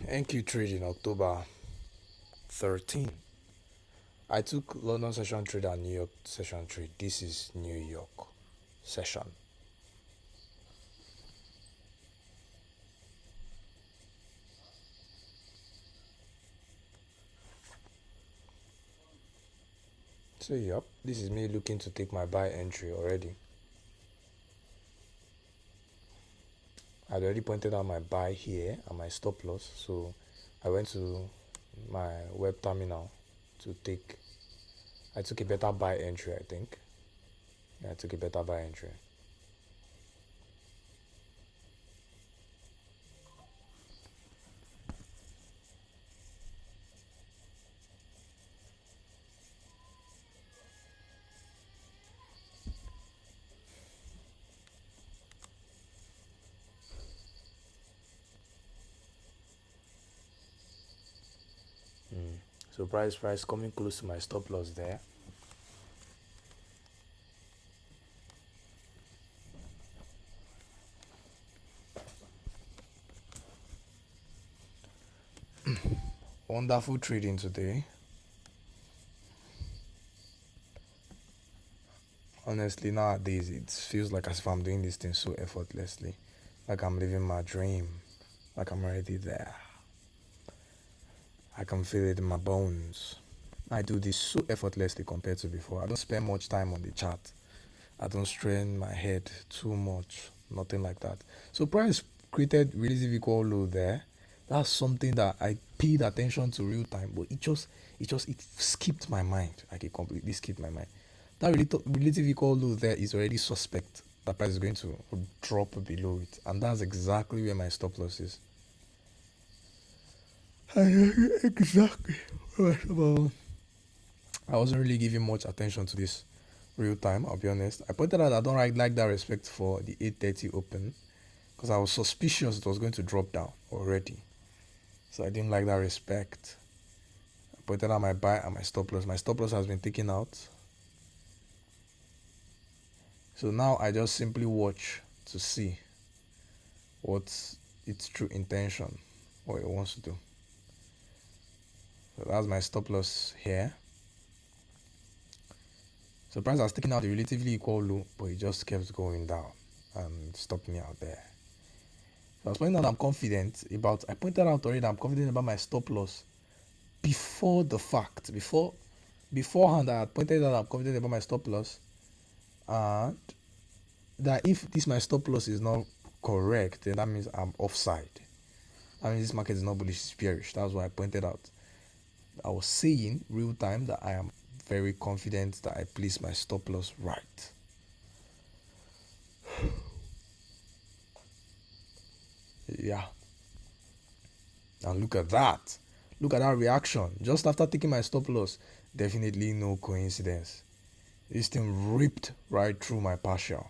NQ trade in October 13th. I took London session trade and New York session trade. This is New York session. So, yep, this is me looking to take my buy entry already. I'd already pointed out my buy here and my stop loss. So, I went to my web terminal to take. I took a better buy entry, I think. Yeah, I took a better buy entry. So, price coming close to my stop loss there. Wonderful trading today. Honestly, nowadays it feels like as if I'm doing this thing so effortlessly. Like I'm living my dream. Like I'm already there. I can feel it in my bones. I do this so effortlessly compared to before. I don't spend much time on the chart. I don't strain my head too much. Nothing like that. So price created relative equal low there. That's something that I paid attention to real time, but it skipped my mind. Like it completely skipped my mind. That relative equal low there is already suspect. That price is going to drop below it, and that's exactly where my stop loss is. Exactly. Well, I wasn't really giving much attention to this real time. I'll be honest. I pointed out I don't like that respect for the 8:30 open because I was suspicious it was going to drop down already. So I didn't like that respect. I pointed out my buy and my stop loss. My stop loss has been taken out. So now I just simply watch to see what's its true intention, what it wants to do. So that's my stop loss here. So price has taken out the relatively equal low, but it just kept going down and stopped me out there. So I was pointing out I'm confident about. I pointed out already that I'm confident about my stop loss before the fact. Beforehand, I had pointed out I'm confident about my stop loss, and that if this my stop loss is not correct, then that means I'm offside. That means this market is not bullish, it's bearish. That's what I pointed out. I was saying real time that I am very confident that I placed my stop loss right. Yeah. And look at that. Look at that reaction. Just after taking my stop loss, definitely no coincidence. This thing ripped right through my partial.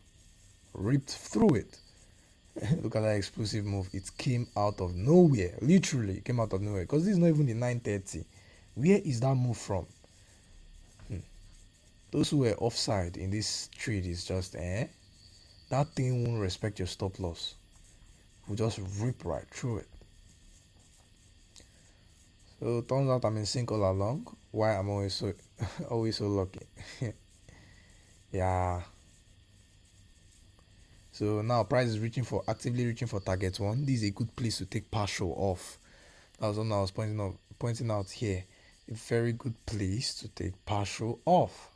Ripped through it. Look at that explosive move. It came out of nowhere. Literally, it came out of nowhere. Because this is not even the 9:30. Where is that move from? Those who were offside in this trade is just that thing won't respect your stop loss. Will just rip right through it. So it turns out I'm in sync all along. Why I'm always so always so lucky. Yeah. So now price is actively reaching for target one. This is a good place to take partial off. That was what I was pointing out here. A very good place to take partial off.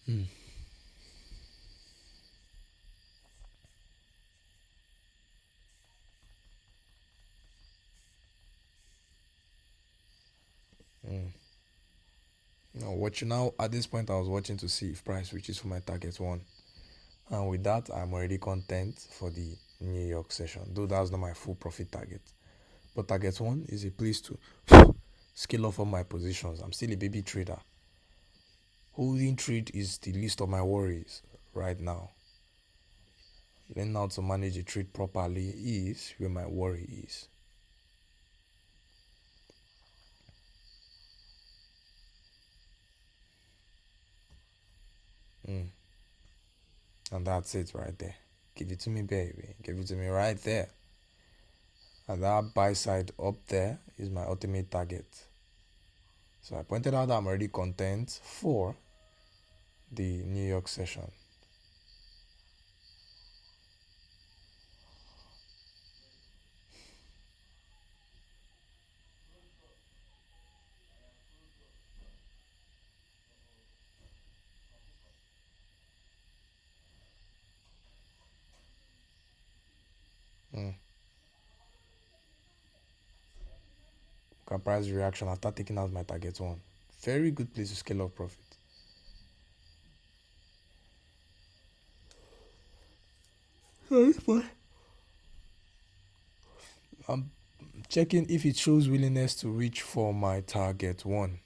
Mm. Mm. Now at this point I was watching to see if price reaches for my target one. And with that I'm already content for the New York session. Though that's not my full profit target. But target one is a place to scale off all my positions. I'm still a baby trader. Holding trade is the least of my worries right now. Learning how to manage a trade properly is where my worry is. Mm. And that's it right there. Give it to me, baby. Give it to me right there. And that buy side up there is my ultimate target. So I pointed out that I'm already content for the New York session. Mm. Price reaction after taking out my target one. Very good place to scale up profit. I'm checking if it shows willingness to reach for my target one.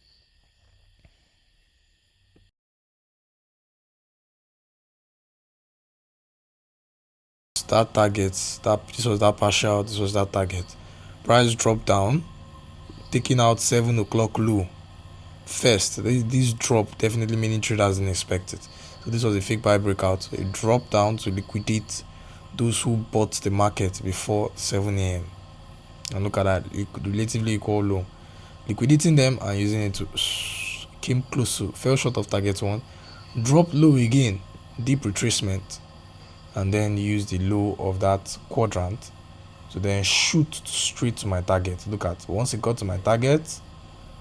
That target, this was that partial, this was that target. Price dropped down, taking out 7 o'clock low. First, this drop definitely many traders didn't expect it. So this was a fake buy breakout. It dropped down to liquidate those who bought the market before 7 a.m. And look at that, relatively equal low. Liquidating them and using it to came close to, fell short of target one, dropped low again, deep retracement, and then use the low of that quadrant to then shoot straight to my target. Look at, once it got to my target,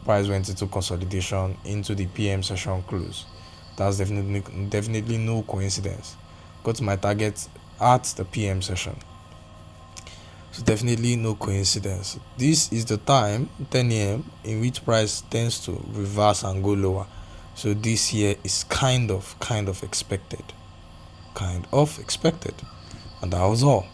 price went into consolidation into the PM session close. That's definitely no coincidence. Got to my target at the PM session. So definitely no coincidence. This is the time, 10 a.m., in which price tends to reverse and go lower. So this here is kind of expected. And that was all.